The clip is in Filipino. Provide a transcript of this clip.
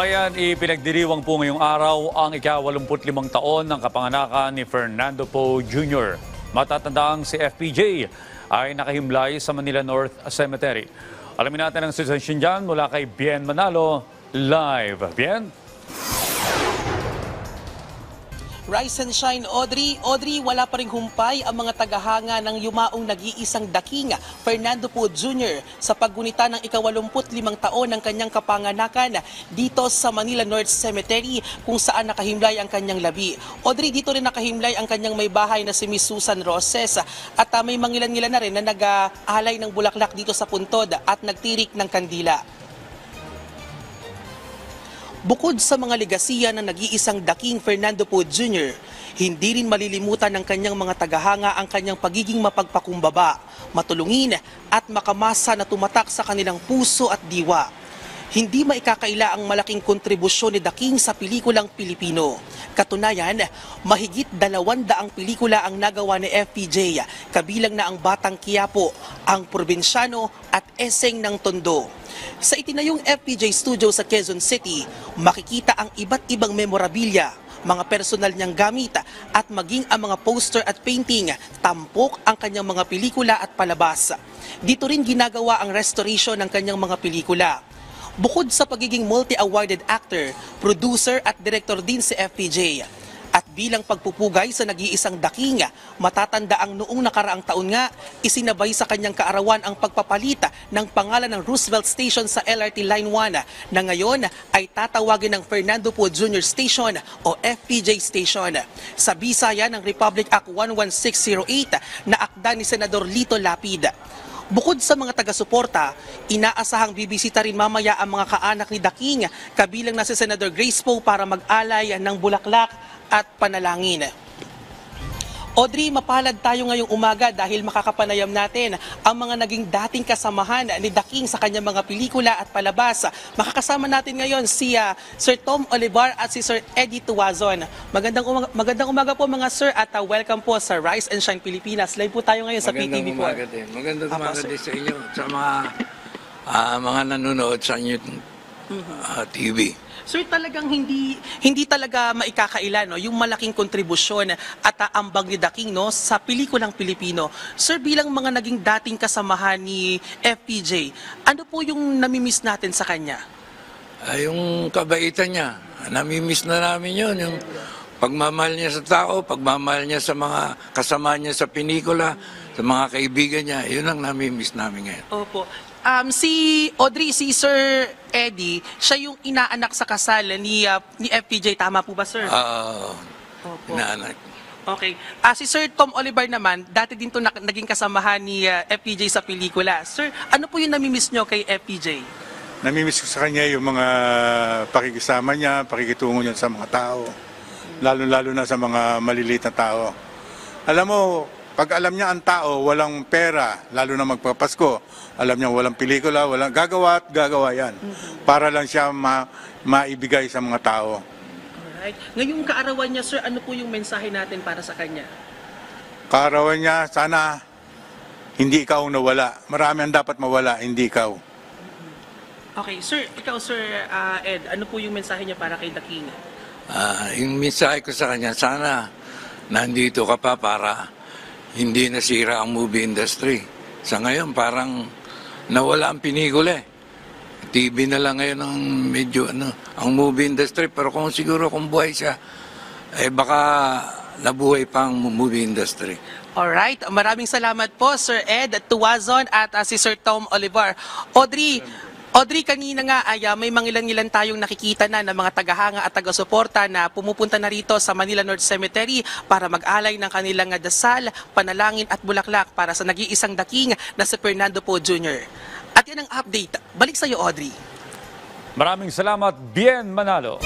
bayan, ipinagdiriwang po ngayong araw ang ika-85 taon ng kapanganakan ni Fernando Poe Jr. Matatandaang si FPJ ay nakahimlay sa Manila North Cemetery. Alamin natin ang sitwasyon dyan mula kay Bien Manalo, live. Bien? Rise and shine, Audrey. Audrey, wala pa ring humpay ang mga tagahanga ng yumaong nag-iisang daking Fernando Poe Jr. sa paggunita ng ika-85 taon ng kanyang kapanganakan dito sa Manila North Cemetery kung saan nakahimlay ang kanyang labi. Audrey, dito rin nakahimlay ang kanyang may bahay na si Miss Susan Roses at may mangilan-ngilan na rin na nag-alay ng bulaklak dito sa puntod at nagtirik ng kandila. Bukod sa mga legasiya ng nag-iisang daking Fernando Poe Jr., hindi rin malilimutan ng kanyang mga tagahanga ang kanyang pagiging mapagpakumbaba, matulungin at makamasa na tumatak sa kanilang puso at diwa. Hindi maikakaila ang malaking kontribusyon ni Daking sa pelikulang Pilipino. Katunayan, mahigit 200 pelikula ang nagawa ni FPJ, kabilang na ang Batang Quiapo, ang Probinsyano at Eseng ng Tondo. Sa itinayong FPJ Studio sa Quezon City, makikita ang iba't ibang memorabilia, mga personal niyang gamit at maging ang mga poster at painting, tampok ang kanyang mga pelikula at palabas. Dito rin ginagawa ang restoration ng kanyang mga pelikula. Bukod sa pagiging multi-awarded actor, producer at director din si FPJ. At bilang pagpupugay sa nag-iisang daking, matatanda ang noong nakaraang taon nga, isinabay sa kanyang kaarawan ang pagpapalita ng pangalan ng Roosevelt Station sa LRT Line 1 na ngayon ay tatawagin ng Fernando Poe Jr. Station o FPJ Station. Sa bisaya ng Republic Act 11608 na akda ni Senador Lito Lapid. Bukod sa mga taga-suporta, inaasahang bibisita rin mamaya ang mga kaanak ni Daking, kabilang na si Senator Grace Poe para mag-alay ng bulaklak at panalangin. Audrey, mapalad tayo ngayong umaga dahil makakapanayam natin ang mga naging dating kasamahan ni Daking sa kanyang mga pelikula at palabas. Makakasama natin ngayon si Sir Tom Olivar at si Sir Eddie Tuazon. Magandang umaga po mga sir at welcome po sa Rise and Shine Pilipinas. Live po tayo ngayon sa PTV4. Magandang umaga din sa inyo, sa mga nanonood sa inyo TV. Sir, talagang hindi talaga maikakaila, no, yung malaking kontribusyon at ambag ni Daking, no, sa pelikulang Pilipino. Sir, bilang mga naging dating kasamahan ni FPJ, ano po yung namimiss natin sa kanya? Yung kabaitan niya, namimiss na namin yun. Yung pagmamahal niya sa tao, pagmamahal niya sa mga kasama niya sa pelikula, sa mga kaibigan niya, yun ang namimiss namin ngayon. Opo. Si Audrey, si Sir Eddie, siya yung inaanak sa kasal ni FPJ. Tama po ba, sir? Opo. Inaanak. Okay. Si Sir Tom Oliver naman, dati din to naging kasamahan ni FPJ sa pelikula. Sir, ano po yung namimiss nyo kay FPJ? Namimiss ko sa kanya yung mga pakikisama niya, pakikitungo niya sa mga tao. Lalo-lalo na sa mga maliliit na tao. Alam mo, pag alam niya ang tao, walang pera, lalo na magpapasko, alam niya walang pelikula, walang gagawa at gagawa yan. Para lang siya maibigay sa mga tao. Alright. Ngayong kaarawan niya, sir, ano po yung mensahe natin para sa kanya? Kaarawan niya, sana hindi ikaw nawala. Marami ang dapat mawala, hindi ikaw. Okay, sir, ikaw, Sir Ed, ano po yung mensahe niya para kay Daking? Yung mensahe ko sa kanya, sana nandito ka pa para hindi nasira ang movie industry. Sa ngayon, parang nawala ang pelikula. TV na lang ngayon ang medyo ang movie industry. Pero kung siguro kung buhay siya, baka nabuhay pa ang movie industry. Alright, maraming salamat po, Sir Ed Tuazon at si Sir Tom Olivar. Audrey, kanina nga ay may mangilan-ngilan tayong nakikita na ng mga tagahanga at taga-suporta na pumupunta na rito sa Manila North Cemetery para mag-alay ng kanilang dasal, panalangin at bulaklak para sa nag-iisang daking na si Fernando Poe Jr. At yan ang update. Balik sa iyo, Audrey. Maraming salamat, Bien Manalo.